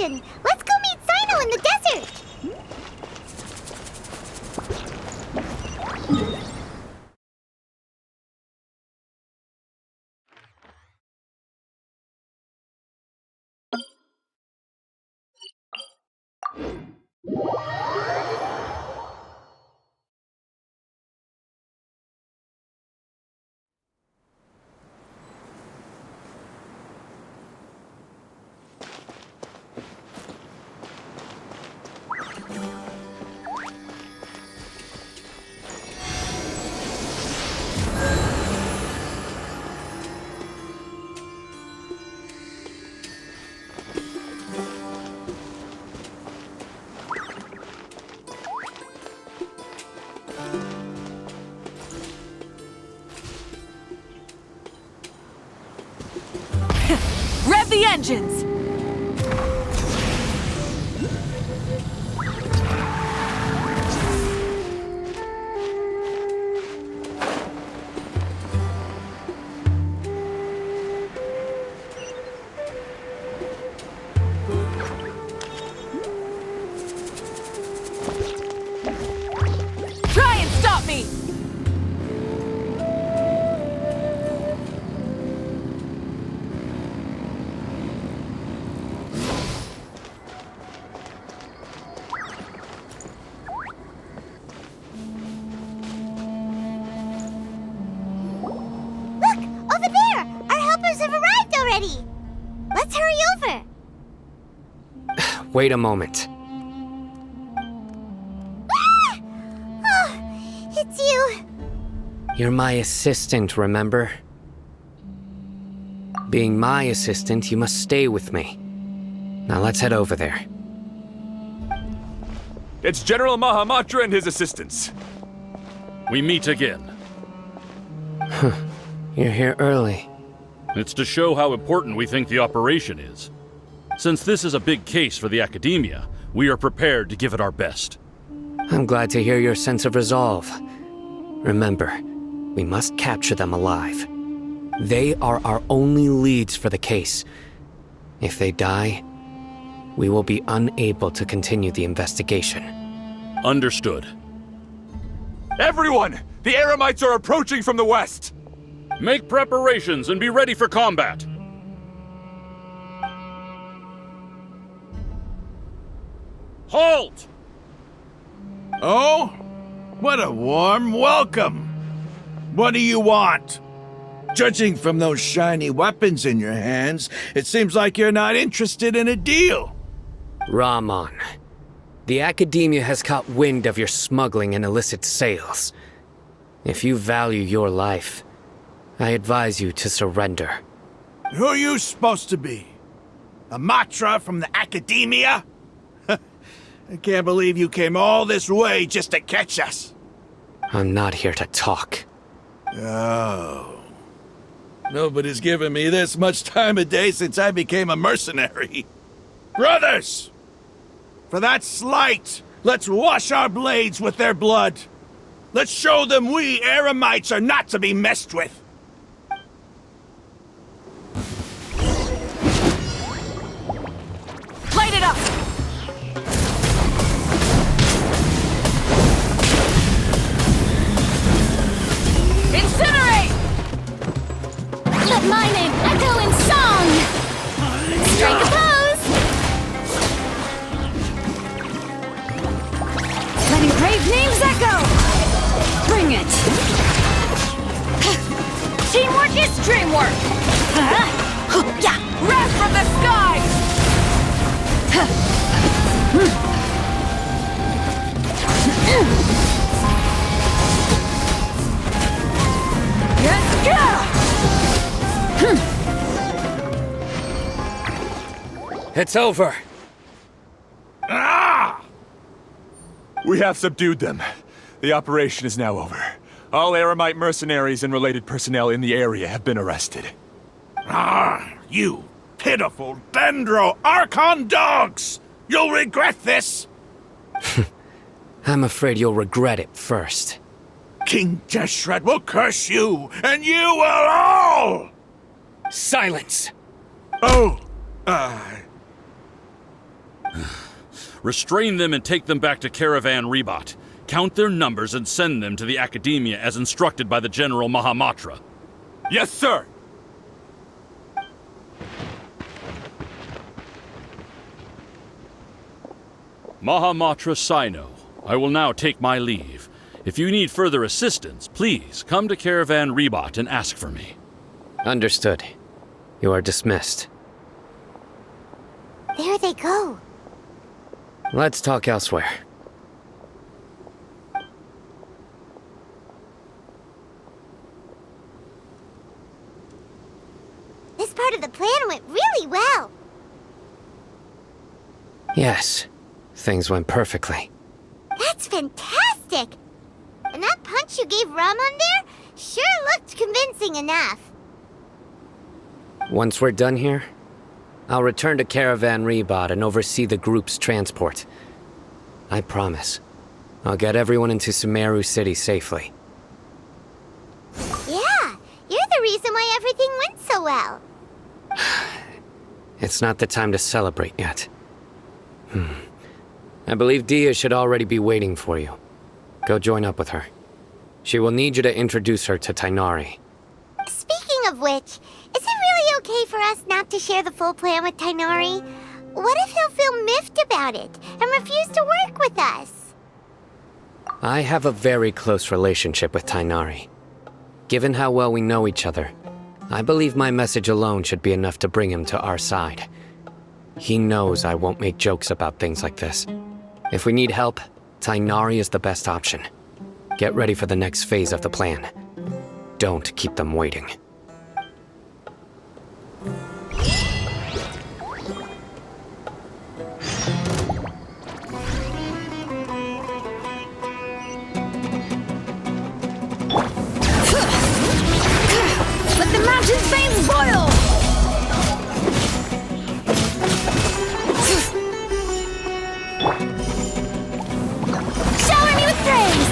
mission. Let's go meet Sino in the desert. Rev the engines! Try and stop me! Over there! Our helpers have arrived already! Let's hurry over! Wait a moment. Ah! Oh, it's you! You're my assistant, remember? Being my assistant, you must stay with me. Now let's head over there. It's General Mahamatra and his assistants. We meet again. You're here early. It's to show how important we think the operation is. Since this is a big case for the Academia, we are prepared to give it our best. I'm glad to hear your sense of resolve. Remember, we must capture them alive. They are our only leads for the case. If they die, we will be unable to continue the investigation. Understood. Everyone! The Eremites are approaching from the west! Make preparations and be ready for combat! Halt! Oh? What a warm welcome! What do you want? Judging from those shiny weapons in your hands, it seems like you're not interested in a deal. Rahman, the Academia has caught wind of your smuggling and illicit sales. If you value your life, I advise you to surrender. Who are you supposed to be? A Matra from the Academia? I can't believe you came all this way just to catch us. I'm not here to talk. Oh. Nobody's given me this much time of day since I became a mercenary. Brothers! For that slight, let's wash our blades with their blood. Let's show them we Eremites are not to be messed with. Light it up! Incinerate! Let my name echo in song! Strike a pose! Let engraved names echo! Bring it! Teamwork is dreamwork! Wrath from the skies! It's over. Ah! We have subdued them. The operation is now over. All Eremite mercenaries and related personnel in the area have been arrested. Ah, you pitiful Dendro Archon dogs! You'll regret this! I'm afraid you'll regret it first. King Deshret will curse you, and you will all! Silence! Oh, Restrain them and take them back to Caravan Rebot. Count their numbers and send them to the Academia as instructed by the General Mahamatra. Yes, sir! Mahamatra Sino, I will now take my leave. If you need further assistance, please come to Caravan Rebot and ask for me. Understood. You are dismissed. There they go. Let's talk elsewhere. This part of the plan went really well. Yes, things went perfectly. That's fantastic! And that punch you gave Ramon there sure looked convincing enough. Once we're done here, I'll return to Caravan Rebot and oversee the group's transport. I promise. I'll get everyone into Sumeru City safely. Yeah, you're the reason why everything went so well. It's not the time to celebrate yet. I believe Dia should already be waiting for you. Go join up with her. She will need you to introduce her to Tighnari. Speaking of which, is it really okay for us not to share the full plan with Tighnari? What if he'll feel miffed about it and refuse to work with us? I have a very close relationship with Tighnari. Given how well we know each other, I believe my message alone should be enough to bring him to our side. He knows I won't make jokes about things like this. If we need help, Tighnari is the best option. Get ready for the next phase of the plan. Don't keep them waiting. Let the mountain's veins boil! Shower me with praise!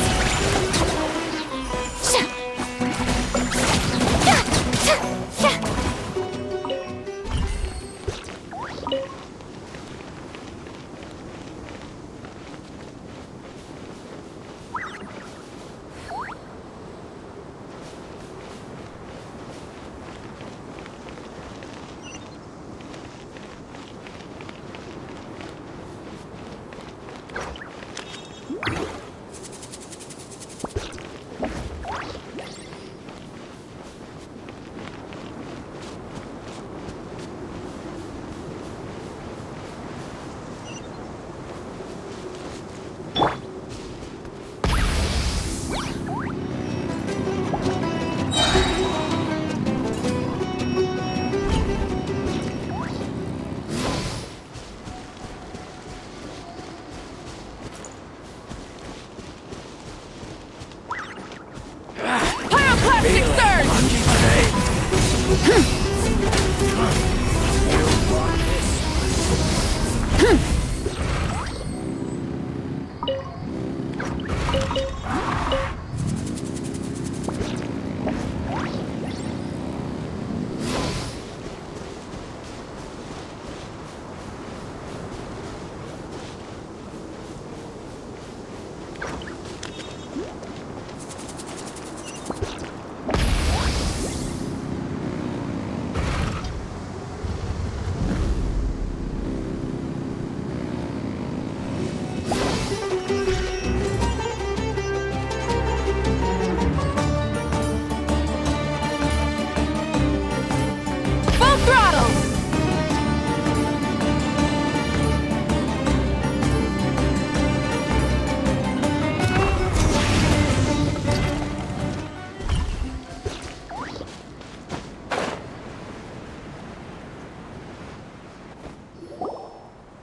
Pyroclastic surge! Full throttle!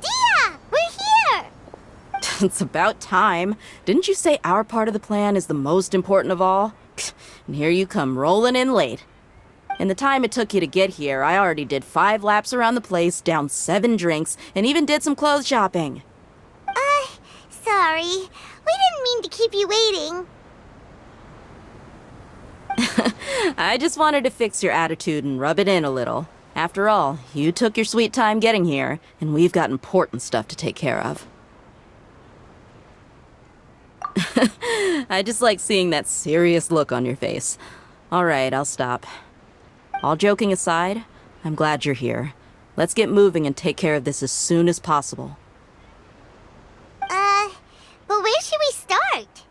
Dia! We're here! It's about time. Didn't you say our part of the plan is the most important of all? And here you come rolling in late. In the time it took you to get here, I already did 5 laps around the place, downed 7 drinks, and even did some clothes shopping. Sorry. We didn't mean to keep you waiting. I just wanted to fix your attitude and rub it in a little. After all, you took your sweet time getting here, and we've got important stuff to take care of. I just like seeing that serious look on your face. All right, I'll stop. All joking aside, I'm glad you're here. Let's get moving and take care of this as soon as possible. But where should we start?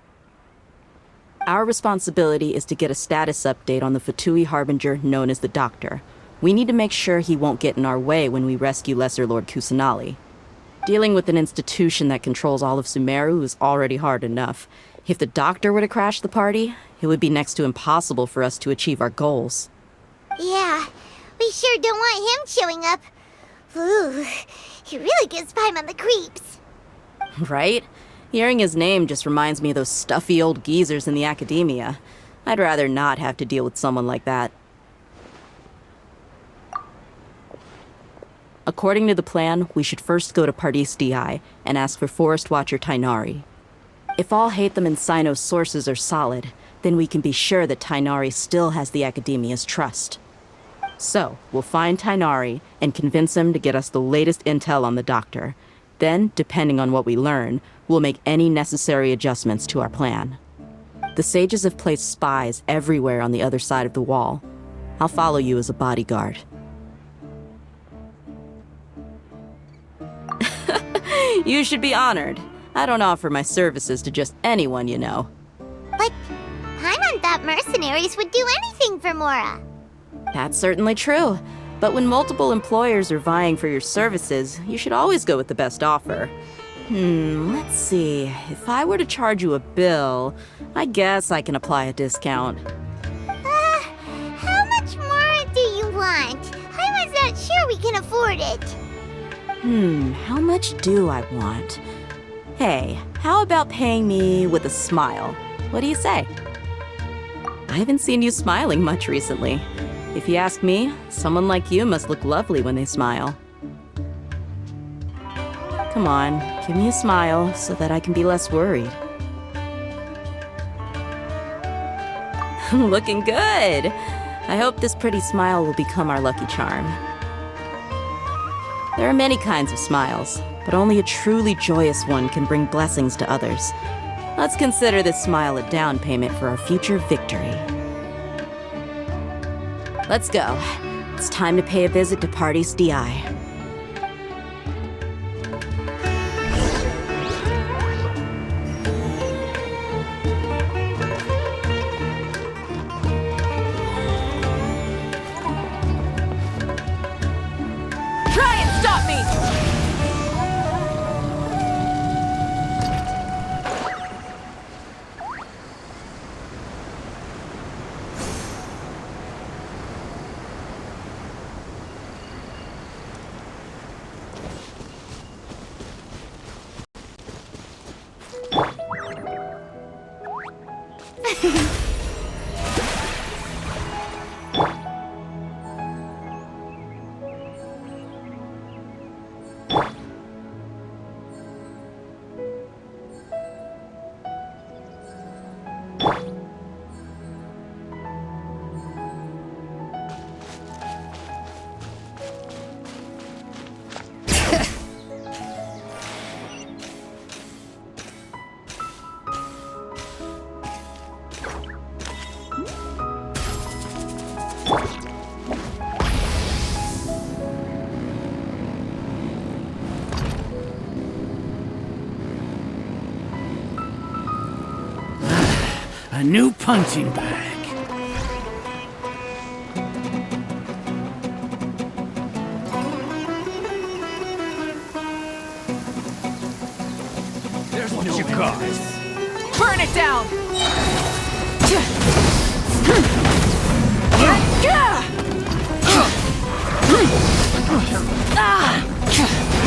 Our responsibility is to get a status update on the Fatui Harbinger known as the Doctor. We need to make sure he won't get in our way when we rescue Lesser Lord Kusanali. Dealing with an institution that controls all of Sumeru is already hard enough. If the Doctor were to crash the party, it would be next to impossible for us to achieve our goals. Yeah, we sure don't want him showing up. Ooh, he really gives Paimon the creeps. Right? Hearing his name just reminds me of those stuffy old geezers in the academia. I'd rather not have to deal with someone like that. According to the plan, we should first go to Pardis Di and ask for Forest Watcher Tainari. If all Hatham and Sino's sources are solid, then we can be sure that Tainari still has the Academia's trust. So, we'll find Tainari and convince him to get us the latest intel on the Doctor. Then, depending on what we learn, we'll make any necessary adjustments to our plan. The sages have placed spies everywhere on the other side of the wall. I'll follow you as a bodyguard. You should be honored. I don't offer my services to just anyone you know. But Paimon thought mercenaries would do anything for Mora. That's certainly true. But when multiple employers are vying for your services, you should always go with the best offer. Let's see. If I were to charge you a bill, I guess I can apply a discount. How much more do you want? I was not sure we can afford it. How much do I want? Hey, how about paying me with a smile? What do you say? I haven't seen you smiling much recently. If you ask me, someone like you must look lovely when they smile. Come on, give me a smile so that I can be less worried. Looking good! I hope this pretty smile will become our lucky charm. There are many kinds of smiles, but only a truly joyous one can bring blessings to others. Let's consider this smile a down payment for our future victory. Let's go. It's time to pay a visit to Pardis Di. Try and stop me! A new punching bag. There's what you got. Burn it down!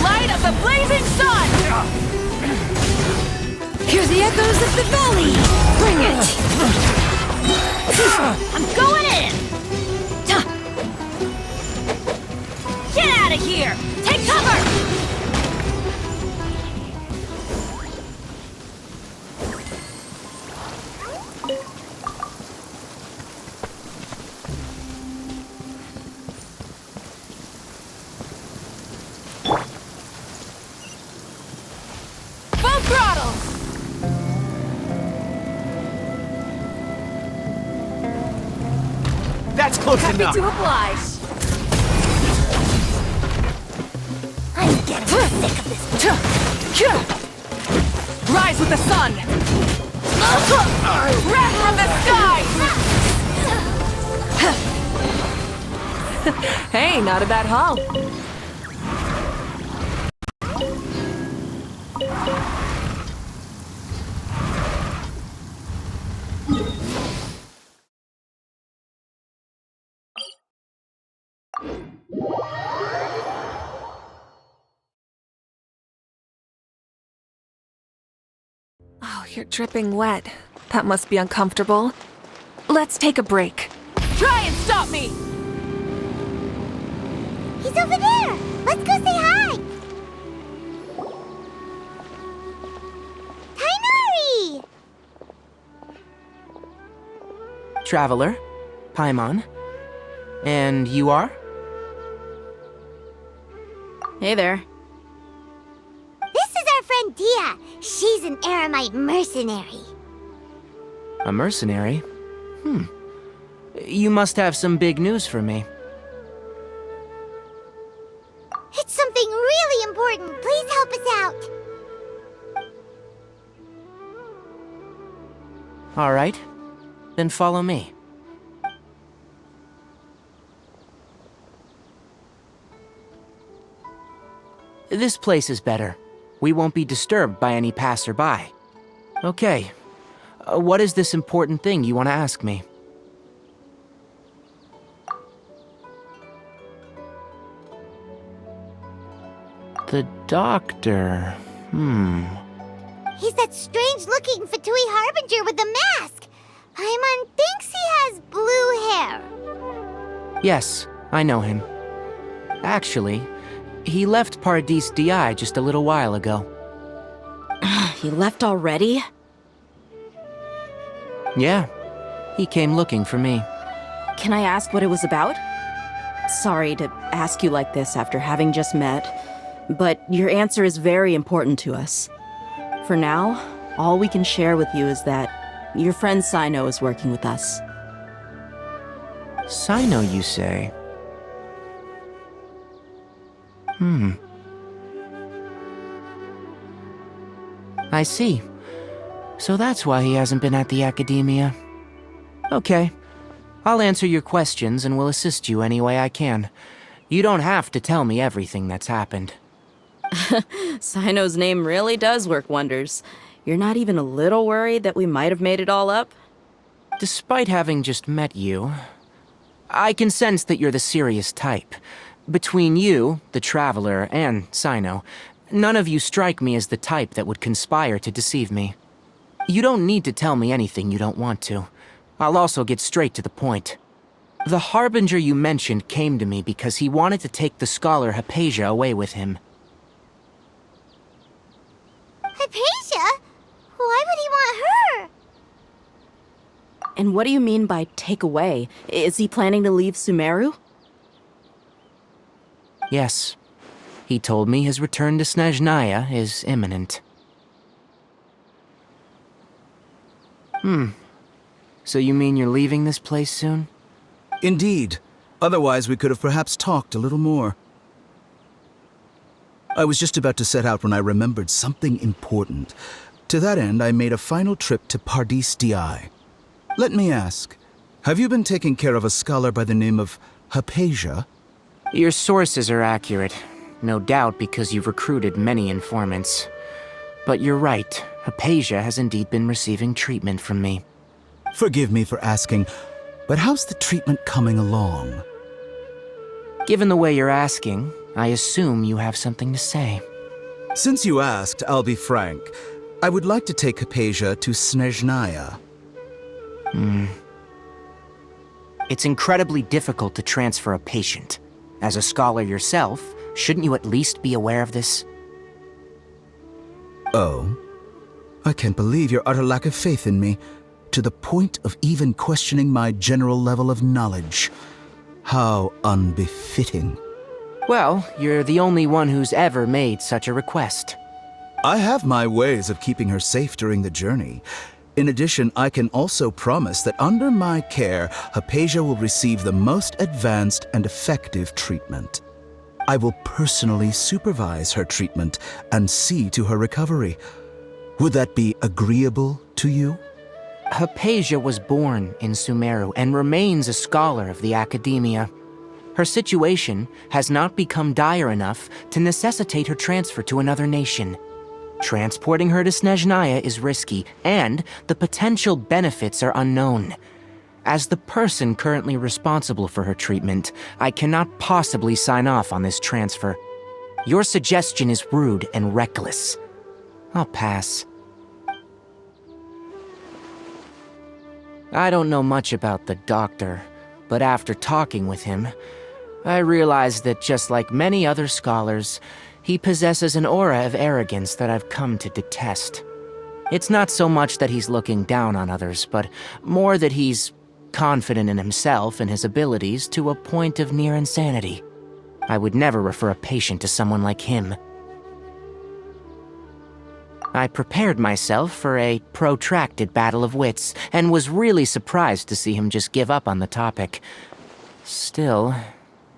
Light of the blazing sun! Hear the echoes of the valley! Bring it! I'm going in! Get out of here! Take cover! That's close Happy enough. to oblige. I'm getting sick of this. Rise with the sun. Wrath from the sky. Hey, not a bad haul. Oh, you're dripping wet. That must be uncomfortable. Let's take a break. Try and stop me. He's over there. Let's go say hi. Tainari! Traveler, Paimon. And you are? Hey there. This is our friend Dia. She's an Aramite mercenary. A mercenary? You must have some big news for me. It's something really important. Please help us out. All right. Then follow me. This place is better. We won't be disturbed by any passerby. Okay. What is this important thing you want to ask me? The doctor. He's that strange-looking Fatui Harbinger with the mask. Paimon thinks he has blue hair. Yes, I know him. Actually, he left Paradis Di just a little while ago. He left already? Yeah, he came looking for me. Can I ask what it was about? Sorry to ask you like this after having just met, but your answer is very important to us. For now, all we can share with you is that your friend Sino is working with us. Sino, you say? I see. So that's why he hasn't been at the academia. Okay. I'll answer your questions and will assist you any way I can. You don't have to tell me everything that's happened. Sino's name really does work wonders. You're not even a little worried that we might have made it all up? Despite having just met you, I can sense that you're the serious type. Between you, the Traveler, and Sino, none of you strike me as the type that would conspire to deceive me. You don't need to tell me anything you don't want to. I'll also get straight to the point. The Harbinger you mentioned came to me because he wanted to take the scholar Hypatia away with him. Hypatia? Why would he want her? And what do you mean by take away? Is he planning to leave Sumeru? Yes. He told me his return to Snezhnaya is imminent. So you mean you're leaving this place soon? Indeed. Otherwise, we could have perhaps talked a little more. I was just about to set out when I remembered something important. To that end, I made a final trip to Paradis Di. Let me ask, have you been taking care of a scholar by the name of Hypatia? Your sources are accurate. No doubt because you've recruited many informants. But you're right, Hypatia has indeed been receiving treatment from me. Forgive me for asking, but how's the treatment coming along? Given the way you're asking, I assume you have something to say. Since you asked, I'll be frank. I would like to take Hypatia to Snezhnaya. It's incredibly difficult to transfer a patient. As a scholar yourself, shouldn't you at least be aware of this? Oh? I can't believe your utter lack of faith in me, to the point of even questioning my general level of knowledge. How unbefitting. Well, you're the only one who's ever made such a request. I have my ways of keeping her safe during the journey. In addition, I can also promise that under my care, Hypatia will receive the most advanced and effective treatment. I will personally supervise her treatment and see to her recovery. Would that be agreeable to you? Hypatia was born in Sumeru and remains a scholar of the Academia. Her situation has not become dire enough to necessitate her transfer to another nation. Transporting her to Snezhnaya is risky, and the potential benefits are unknown. As the person currently responsible for her treatment, I cannot possibly sign off on this transfer. Your suggestion is rude and reckless. I'll pass. I don't know much about the doctor, but after talking with him, I realized that just like many other scholars, he possesses an aura of arrogance that I've come to detest. It's not so much that he's looking down on others, but more that he's confident in himself and his abilities to a point of near insanity. I would never refer a patient to someone like him. I prepared myself for a protracted battle of wits, and was really surprised to see him just give up on the topic. Still,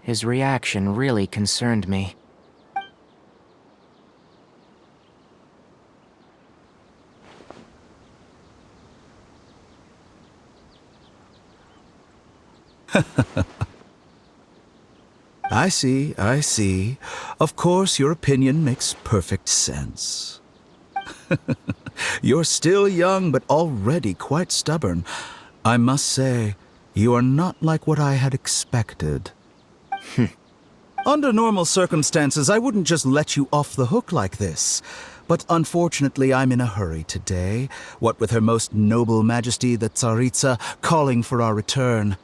his reaction really concerned me. I see. Of course, your opinion makes perfect sense. You're still young, but already quite stubborn. I must say, you are not like what I had expected. Under normal circumstances, I wouldn't just let you off the hook like this. But unfortunately, I'm in a hurry today, what with Her Most Noble Majesty the Tsaritsa calling for our return.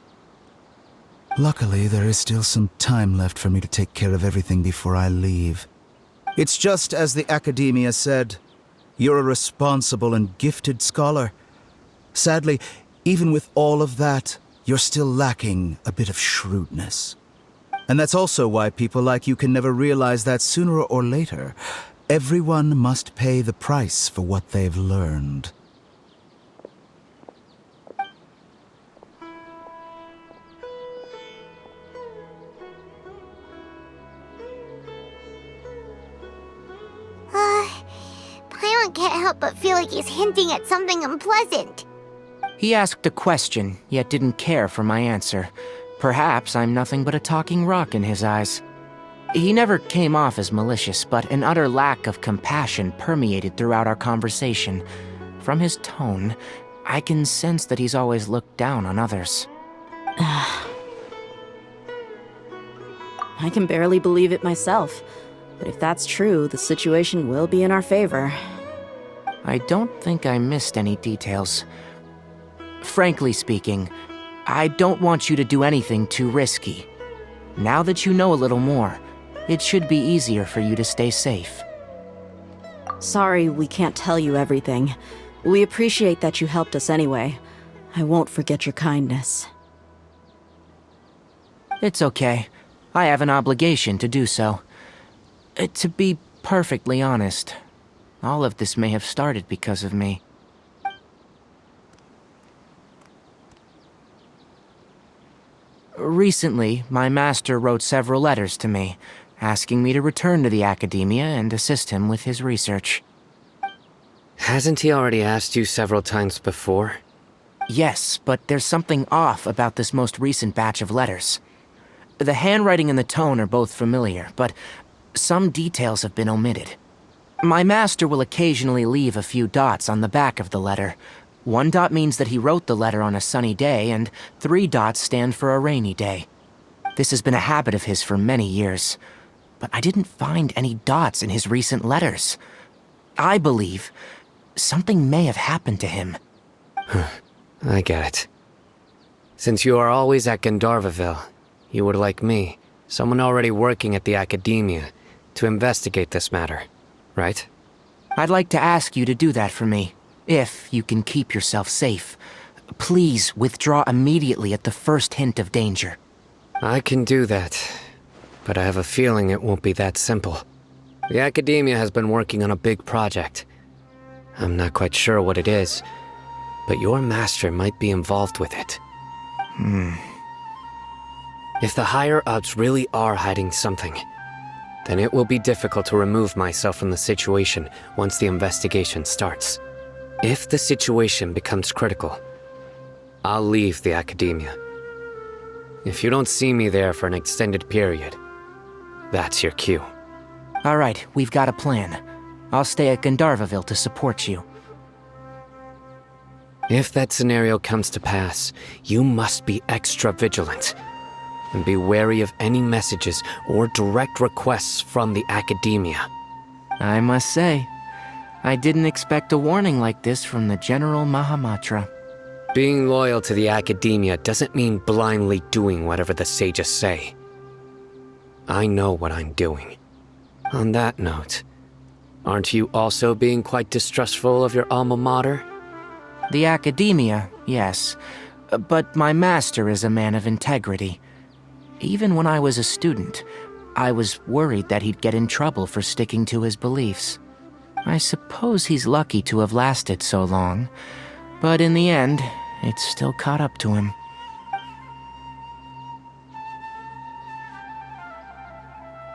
Luckily, there is still some time left for me to take care of everything before I leave. It's just as the Academia said, you're a responsible and gifted scholar. Sadly, even with all of that, you're still lacking a bit of shrewdness. And that's also why people like you can never realize that sooner or later, everyone must pay the price for what they've learned. Paimon can't help but feel like he's hinting at something unpleasant. He asked a question, yet didn't care for my answer. Perhaps I'm nothing but a talking rock in his eyes. He never came off as malicious, but an utter lack of compassion permeated throughout our conversation. From his tone, I can sense that he's always looked down on others. I can barely believe it myself. But if that's true, the situation will be in our favor. I don't think I missed any details. Frankly speaking, I don't want you to do anything too risky. Now that you know a little more, it should be easier for you to stay safe. Sorry we can't tell you everything. We appreciate that you helped us anyway. I won't forget your kindness. It's okay. I have an obligation to do so. To be perfectly honest, all of this may have started because of me. Recently, my master wrote several letters to me, asking me to return to the Academia and assist him with his research. Hasn't he already asked you several times before? Yes, but there's something off about this most recent batch of letters. The handwriting and the tone are both familiar, but some details have been omitted. My master will occasionally leave a few dots on the back of the letter. 1 dot means that he wrote the letter on a sunny day, and 3 dots stand for a rainy day. This has been a habit of his for many years, but I didn't find any dots in his recent letters. I believe something may have happened to him. I get it. Since you are always at Gandharvaville, you would like me, someone already working at the Academia, to investigate this matter, right? I'd like to ask you to do that for me, if you can keep yourself safe. Please withdraw immediately at the first hint of danger. I can do that, but I have a feeling it won't be that simple. The Academia has been working on a big project. I'm not quite sure what it is, but your master might be involved with it. If the higher-ups really are hiding something, then it will be difficult to remove myself from the situation once the investigation starts. If the situation becomes critical, I'll leave the academia. If you don't see me there for an extended period, that's your cue. All right, we've got a plan. I'll stay at Gandharvaville to support you. If that scenario comes to pass, you must be extra vigilant. And be wary of any messages or direct requests from the academia. I must say, I didn't expect a warning like this from the General Mahamatra. Being loyal to the academia doesn't mean blindly doing whatever the sages say. I know what I'm doing. On that note, aren't you also being quite distrustful of your alma mater? The academia, yes. But my master is a man of integrity. Even when I was a student, I was worried that he'd get in trouble for sticking to his beliefs. I suppose he's lucky to have lasted so long, but in the end, it's still caught up to him.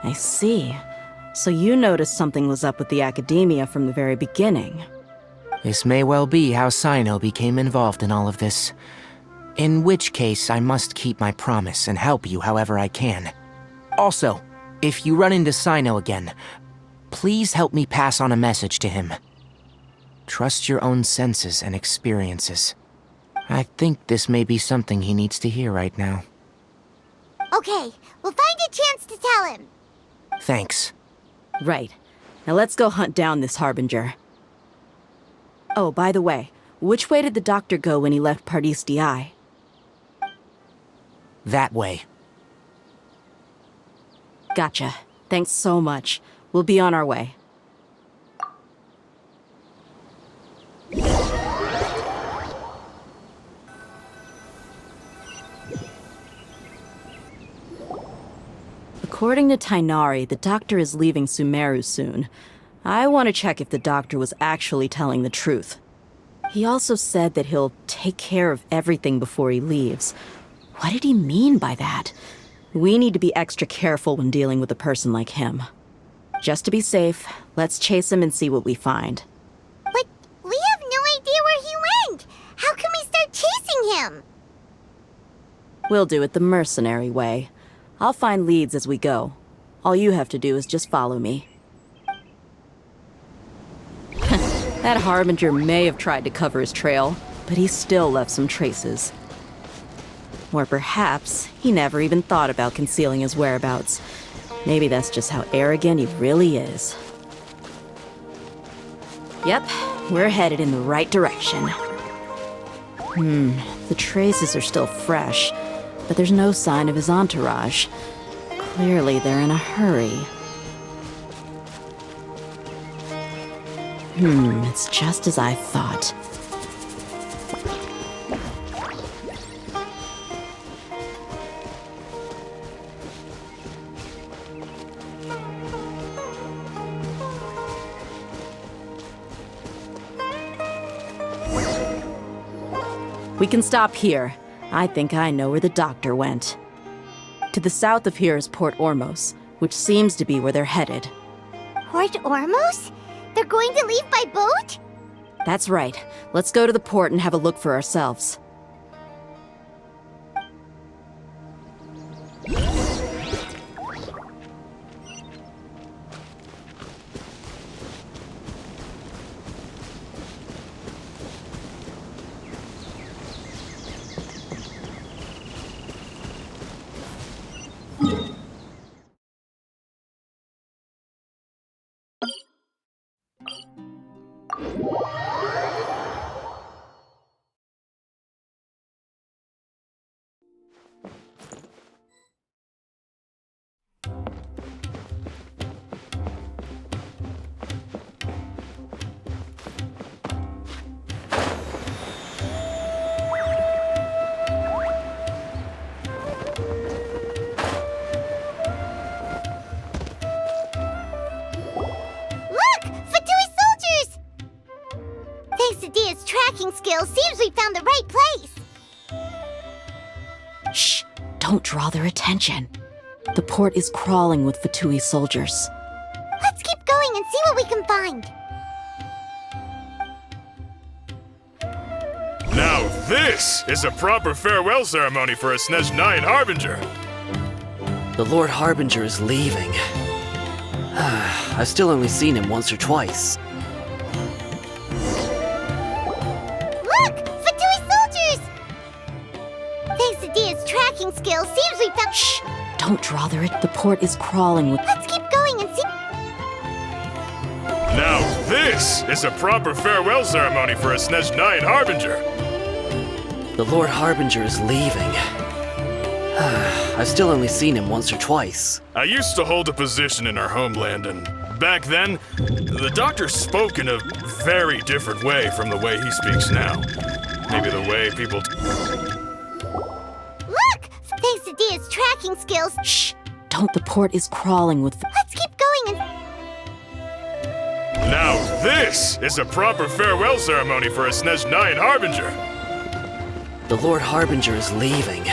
I see. So you noticed something was up with the academia from the very beginning. This may well be how Sino became involved in all of this. In which case, I must keep my promise and help you however I can. Also, if you run into Sino again, please help me pass on a message to him. Trust your own senses and experiences. I think this may be something he needs to hear right now. Okay, we'll find a chance to tell him. Thanks. Right. Now let's go hunt down this Harbinger. Oh, by the way, which way did the doctor go when he left Pardis Di? That way. Gotcha. Thanks so much. We'll be on our way. According to Tighnari, the doctor is leaving Sumeru soon. I want to check if the doctor was actually telling the truth. He also said that he'll take care of everything before he leaves. What did he mean by that? We need to be extra careful when dealing with a person like him. Just to be safe, let's chase him and see what we find. But we have no idea where he went. How can we start chasing him? We'll do it the mercenary way. I'll find leads as we go. All you have to do is just follow me. That Harbinger may have tried to cover his trail, but he still left some traces. Or perhaps he never even thought about concealing his whereabouts. Maybe that's just how arrogant he really is. Yep, we're headed in the right direction. The traces are still fresh, but there's no sign of his entourage. Clearly they're in a hurry. It's just as I thought. We can stop here. I think I know where the doctor went. To the south of here is Port Ormos, which seems to be where they're headed. Port Ormos? They're going to leave by boat? That's right. Let's go to the port and have a look for ourselves. skills, seems we found the right place. Shh! Don't draw their attention. The port is crawling with Fatui soldiers. Let's keep going and see what we can find. Now this is a proper farewell ceremony for a Snezhnayan Harbinger. The Lord Harbinger is leaving. I've still only seen him once or twice. Look! Fatui soldiers! Thanks to Dia's tracking skills, seems we found— Shh! Don't draw their The port is crawling with— Let's keep going and see— Now this is a proper farewell ceremony for a Snezhnayan Harbinger. The Lord Harbinger is leaving. I've still only seen him once or twice. I used to hold a position in our homeland, and back then, the doctor spoke in a very different way from the way he speaks now. Maybe the way people... Look! Thanks to Dia's tracking skills— Shh! Don't. The port is crawling with— Let's keep going and— Now this is a proper farewell ceremony for a Snezhnayan Harbinger. The Lord Harbinger is leaving.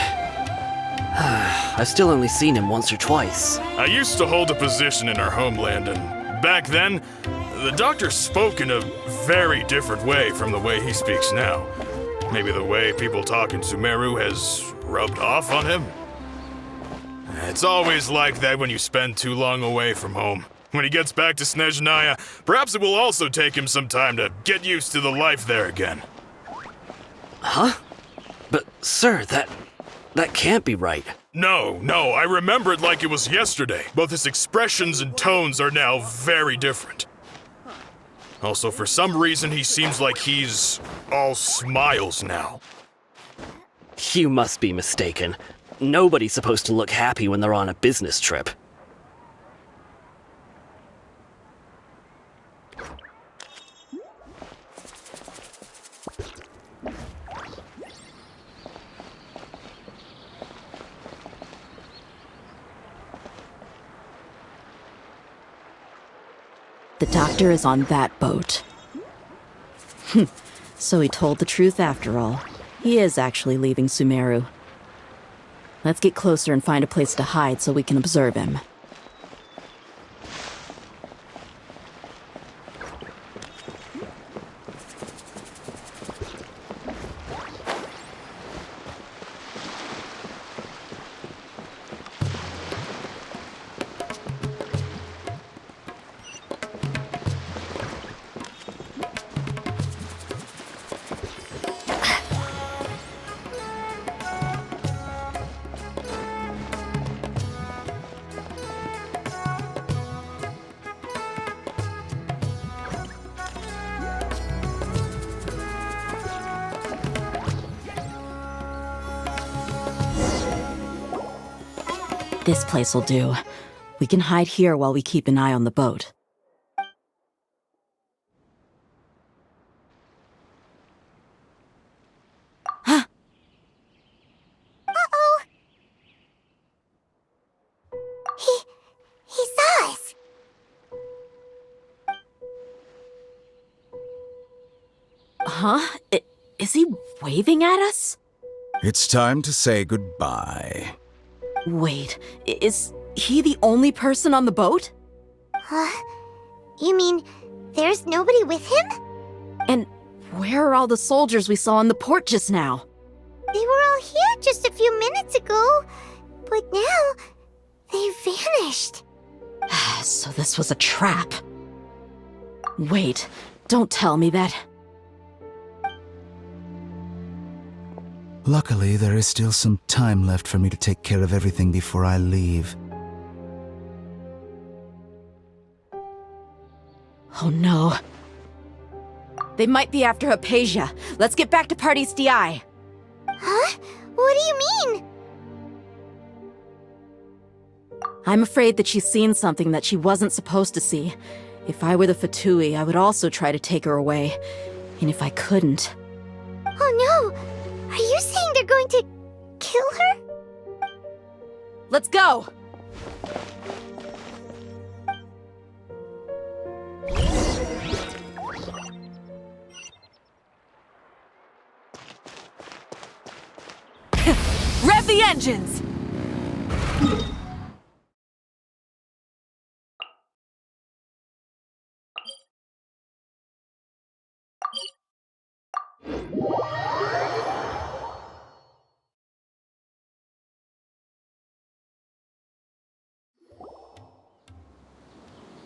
I've still only seen him once or twice. I used to hold a position in our homeland, and back then, the doctor spoke in a very different way from the way he speaks now. Maybe the way people talk in Sumeru has rubbed off on him? It's always like that when you spend too long away from home. When he gets back to Snezhnaya, perhaps it will also take him some time to get used to the life there again. Huh? But, sir, that can't be right. No, I remember it like it was yesterday. Both his expressions and tones are now very different. Also, for some reason, he seems like he's all smiles now. You must be mistaken. Nobody's supposed to look happy when they're on a business trip. The doctor is on that boat. So he told the truth after all. He is actually leaving Sumeru. Let's get closer and find a place to hide so we can observe him. This place will do. We can hide here while we keep an eye on the boat. Huh? Uh-oh! He saw us! Huh? Is he waving at us? It's time to say goodbye. Wait, is he the only person on the boat? Huh? You mean there's nobody with him? And where are all the soldiers we saw in the port just now? They were all here just a few minutes ago, but now they vanished. So this was a trap. Wait, don't tell me that. Luckily, there is still some time left for me to take care of everything before I leave. Oh no. They might be after Hypatia. Let's get back to Party's DI. Huh? What do you mean? I'm afraid that she's seen something that she wasn't supposed to see. If I were the Fatui, I would also try to take her away. And if I couldn't... Oh no! Are you saying they're going to kill her? Let's go! Rev the engines!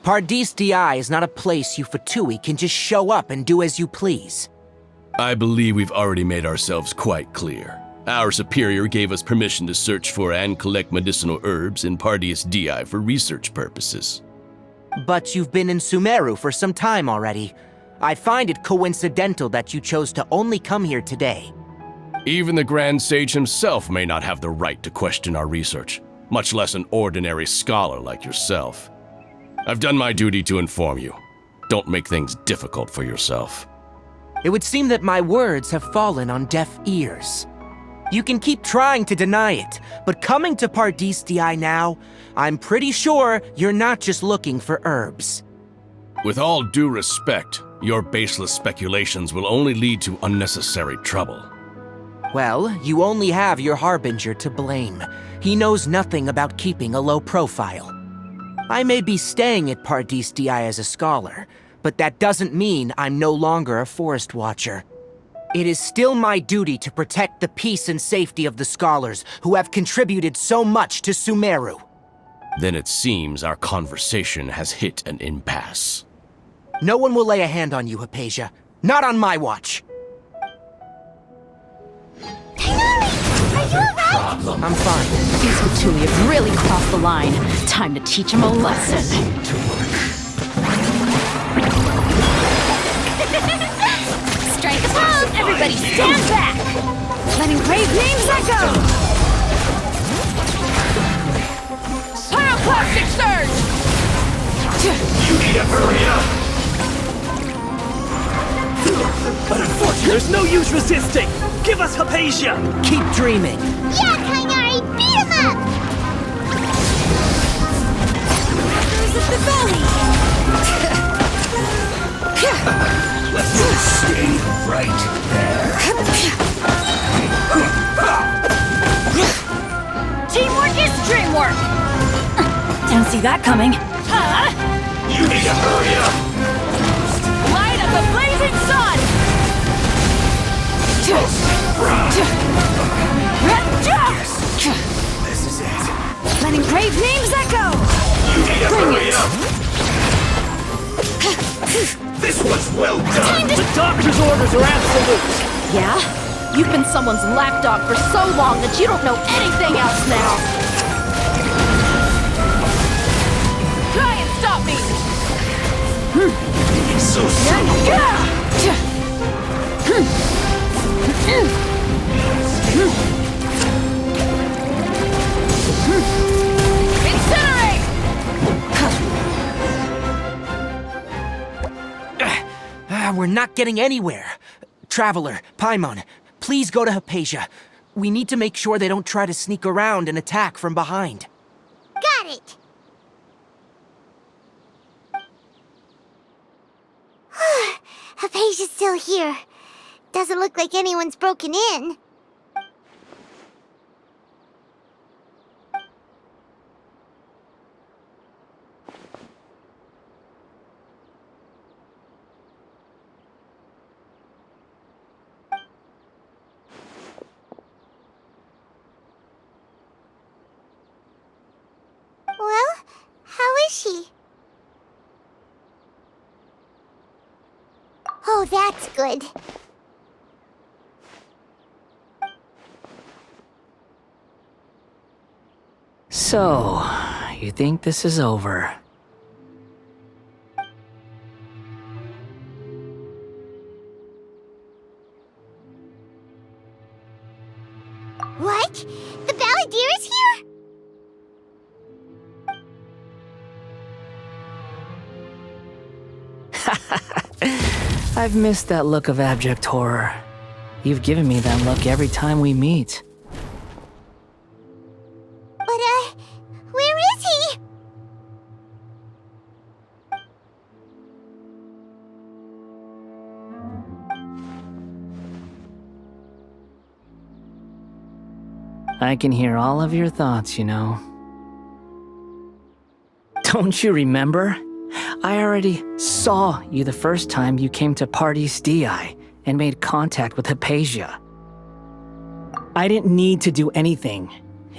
Pardis DI is not a place you Fatui can just show up and do as you please. I believe we've already made ourselves quite clear. Our superior gave us permission to search for and collect medicinal herbs in Pardis DI for research purposes. But you've been in Sumeru for some time already. I find it coincidental that you chose to only come here today. Even the Grand Sage himself may not have the right to question our research, much less an ordinary scholar like yourself. I've done my duty to inform you. Don't make things difficult for yourself. It would seem that my words have fallen on deaf ears. You can keep trying to deny it, but coming to Pardis DI now, I'm pretty sure you're not just looking for herbs. With all due respect, your baseless speculations will only lead to unnecessary trouble. Well, you only have your Harbinger to blame. He knows nothing about keeping a low profile. I may be staying at Pardis DI as a scholar, but that doesn't mean I'm no longer a Forest Watcher. It is still my duty to protect the peace and safety of the scholars who have contributed so much to Sumeru. Then it seems our conversation has hit an impasse. No one will lay a hand on you, Hypatia. Not on my watch. Are you alright? I'm fine. These Fatui have really crossed the line. Time to teach them a lesson. Strike a pose! Everybody stand back! Let engraved names echo! Pyroclastic surge! You need to hurry up! But unfortunately, there's no use resisting! Give us Hypatia! Keep dreaming. Yeah, Kainari, beat him up! Who's at the belly? Let's stay right there. Teamwork is dreamwork! Didn't see that coming. You need to hurry up! Light of the blazing sun! This is it. Let engraved names echo! You need to Bring hurry it. up! This was well done! The doctor's orders are absolute! Yeah? You've been someone's lapdog for so long that you don't know anything else now! Try and stop me! So soon! Incinerate! We're not getting anywhere. Traveler, Paimon, please go to Hypatia. We need to make sure they don't try to sneak around and attack from behind. Got it! Hypatia's still here. Doesn't look like anyone's broken in. Well, how is she? Oh, that's good. So, you think this is over? What? The Balladeer is here? I've missed that look of abject horror. You've given me that look every time we meet. But, where is he? I can hear all of your thoughts, you know. Don't you remember? I already saw you the first time you came to Parties DI and made contact with Hypatia. I didn't need to do anything.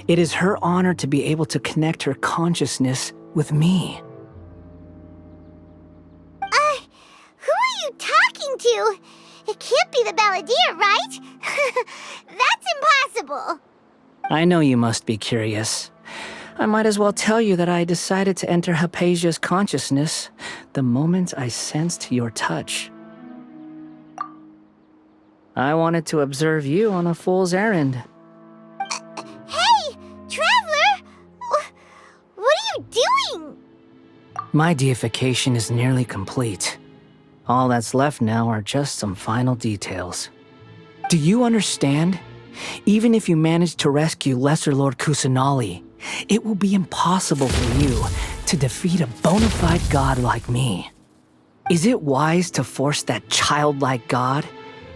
It is her honor to be able to connect her consciousness with me. Who are you talking to? It can't be the Balladeer, right? That's impossible. I know you must be curious. I might as well tell you that I decided to enter Hypatia's consciousness the moment I sensed your touch. I wanted to observe you on a fool's errand. Hey, Traveler! What are you doing? My deification is nearly complete. All that's left now are just some final details. Do you understand? Even if you manage to rescue Lesser Lord Kusanali, it will be impossible for you to defeat a bona fide god like me. Is it wise to force that childlike god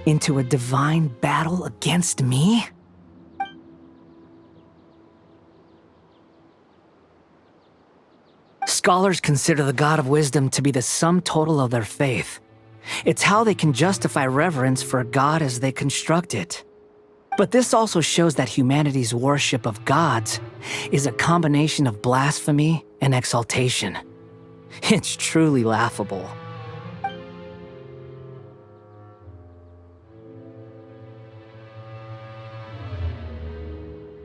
into a divine battle against me? Scholars consider the God of Wisdom to be the sum total of their faith. It's how they can justify reverence for a god as they construct it. But this also shows that humanity's worship of gods is a combination of blasphemy and exaltation. It's truly laughable.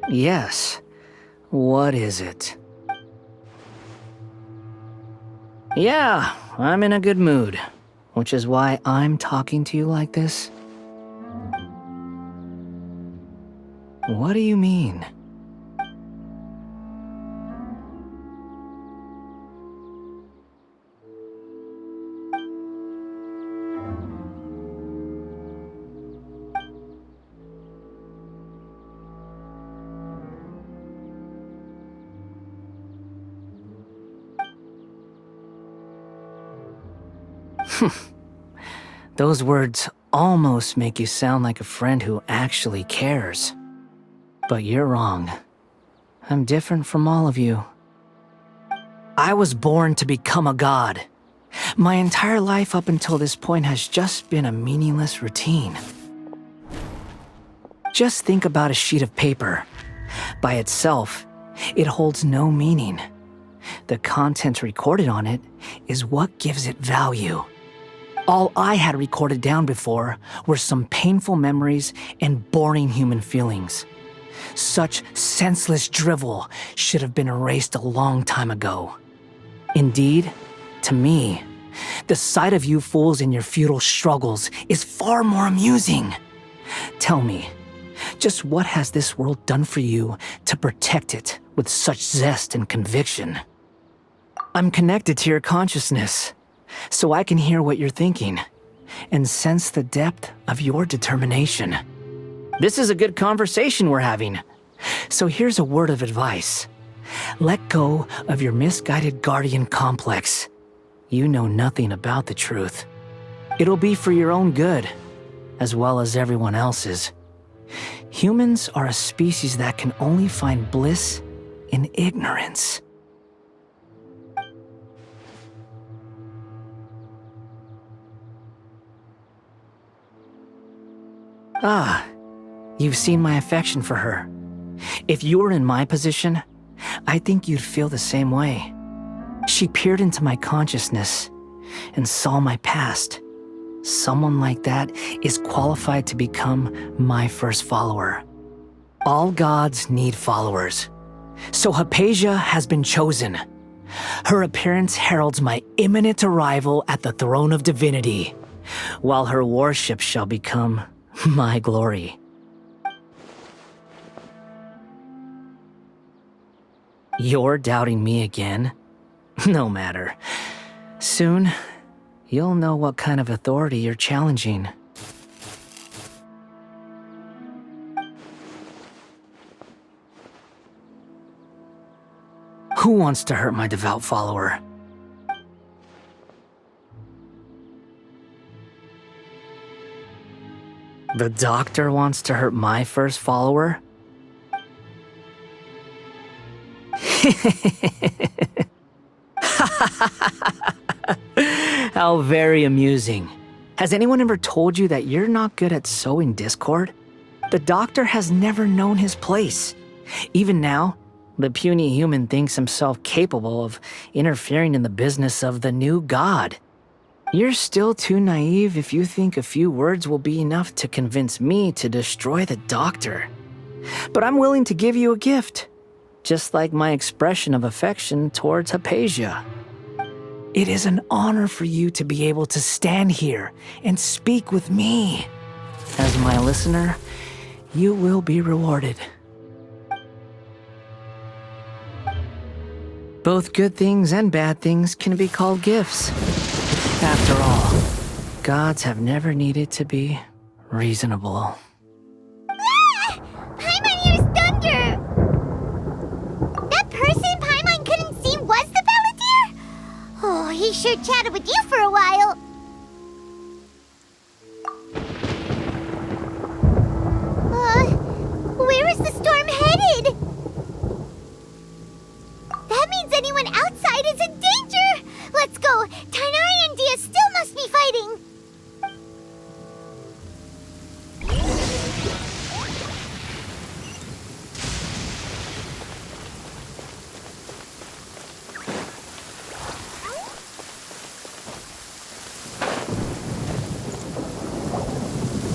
Yes. What is it? Yeah, I'm in a good mood, which is why I'm talking to you like this. What do you mean? Those words almost make you sound like a friend who actually cares. But you're wrong. I'm different from all of you. I was born to become a god. My entire life up until this point has just been a meaningless routine. Just think about a sheet of paper. By itself, it holds no meaning. The content recorded on it is what gives it value. All I had recorded down before were some painful memories and boring human feelings. Such senseless drivel should have been erased a long time ago. Indeed, to me, the sight of you fools in your futile struggles is far more amusing. Tell me, just what has this world done for you to protect it with such zest and conviction? I'm connected to your consciousness, so I can hear what you're thinking and sense the depth of your determination. This is a good conversation we're having. So here's a word of advice. Let go of your misguided guardian complex. You know nothing about the truth. It'll be for your own good, as well as everyone else's. Humans are a species that can only find bliss in ignorance. Ah, you've seen my affection for her. If you were in my position, I think you'd feel the same way. She peered into my consciousness and saw my past. Someone like that is qualified to become my first follower. All gods need followers. So Hypatia has been chosen. Her appearance heralds my imminent arrival at the throne of divinity, while her worship shall become my glory. You're doubting me again? No matter. Soon, you'll know what kind of authority you're challenging. Who wants to hurt my devout follower? The doctor wants to hurt my first follower? How very amusing. Has anyone ever told you that you're not good at sowing discord? The Doctor has never known his place. Even now, the puny human thinks himself capable of interfering in the business of the new god. You're still too naive if you think a few words will be enough to convince me to destroy the Doctor. But I'm willing to give you a gift, just like my expression of affection towards Hypatia. It is an honor for you to be able to stand here and speak with me. As my listener, you will be rewarded. Both good things and bad things can be called gifts. After all, gods have never needed to be reasonable. Ah! Paimon hears thunder! That person Paimon couldn't see was the Balladeer? Oh, he sure chatted with you for a while. Where is the storm headed? That means anyone outside is in danger! Let's go! Tighnari and Dia still must be fighting!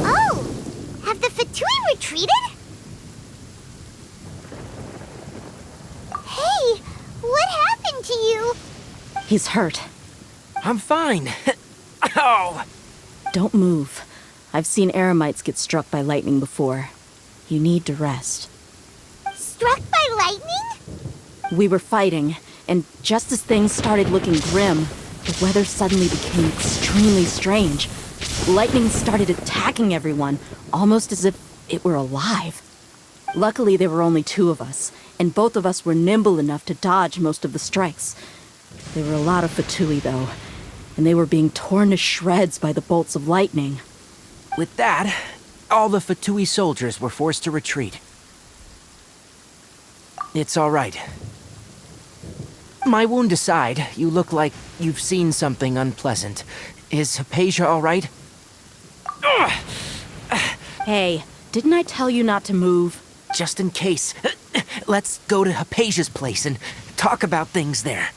Oh! Have the Fatui retreated? Hey! What happened to you? He's hurt. I'm fine. Ow! Don't move. I've seen Eremites get struck by lightning before. You need to rest. Struck by lightning? We were fighting, and just as things started looking grim, the weather suddenly became extremely strange. Lightning started attacking everyone, almost as if it were alive. Luckily, there were only two of us, and both of us were nimble enough to dodge most of the strikes. There were a lot of Fatui, though, and they were being torn to shreds by the bolts of lightning. With that, all the Fatui soldiers were forced to retreat. It's all right. My wound aside, you look like you've seen something unpleasant. Is Hypatia all right? Hey, didn't I tell you not to move? Just in case. Let's go to Hypatia's place and talk about things there.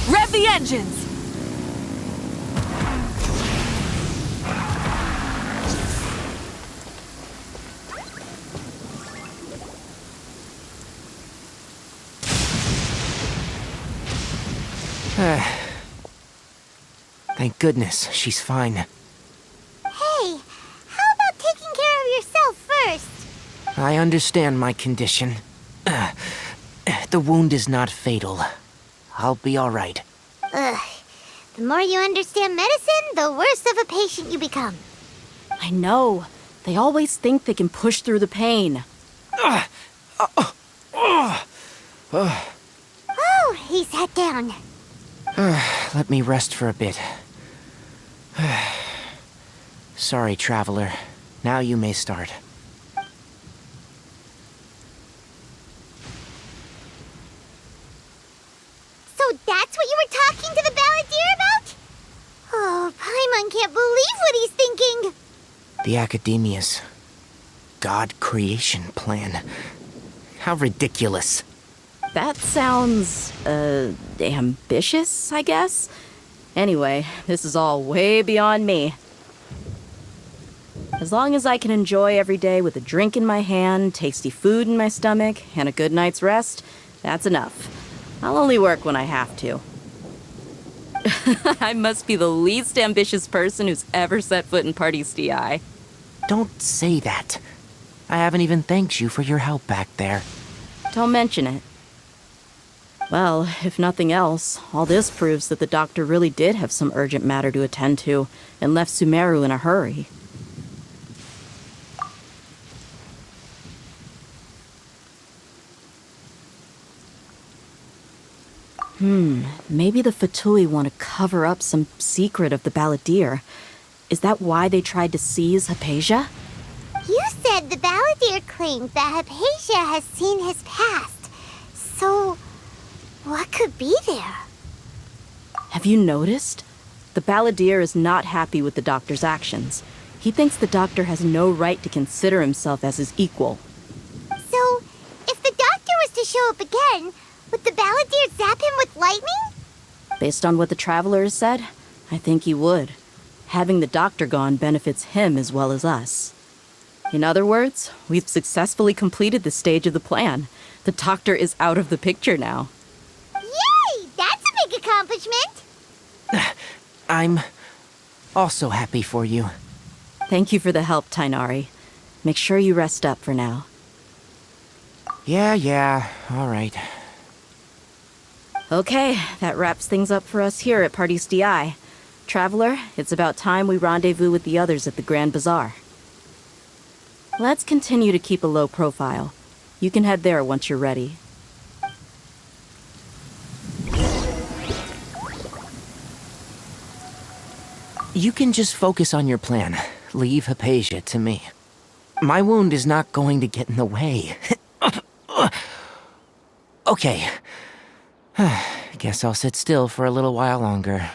Rev the engines! Thank goodness, she's fine. Hey, how about taking care of yourself first? I understand my condition. The wound is not fatal. I'll be all right. Ugh. The more you understand medicine, the worse of a patient you become. I know. They always think they can push through the pain. Oh, he sat down. Let me rest for a bit. Sorry, traveler. Now you may start. So that's what you were talking to the Balladeer about? Oh, Paimon can't believe what he's thinking. The Academia's God creation plan. How ridiculous. That sounds, ambitious, I guess? Anyway, this is all way beyond me. As long as I can enjoy every day with a drink in my hand, tasty food in my stomach, and a good night's rest, that's enough. I'll only work when I have to. I must be the least ambitious person who's ever set foot in Party's DI. Don't say that. I haven't even thanked you for your help back there. Don't mention it. Well, if nothing else, all this proves that the doctor really did have some urgent matter to attend to and left Sumeru in a hurry. Maybe the Fatui want to cover up some secret of the Balladeer. Is that why they tried to seize Hypatia? You said the Balladeer claimed that Hypatia has seen his past. So, what could be there? Have you noticed? The Balladeer is not happy with the Doctor's actions. He thinks the Doctor has no right to consider himself as his equal. So, if the Doctor was to show up again, would the Balladeer zap him with lightning? Based on what the Traveler has said, I think he would. Having the Doctor gone benefits him as well as us. In other words, we've successfully completed this stage of the plan. The Doctor is out of the picture now. Yay! That's a big accomplishment! I'm also happy for you. Thank you for the help, Tainari. Make sure you rest up for now. Yeah, all right. Okay, that wraps things up for us here at Parties DI. Traveler, it's about time we rendezvous with the others at the Grand Bazaar. Let's continue to keep a low profile. You can head there once you're ready. You can just focus on your plan. Leave Hypatia to me. My wound is not going to get in the way. Okay. Guess I'll sit still for a little while longer.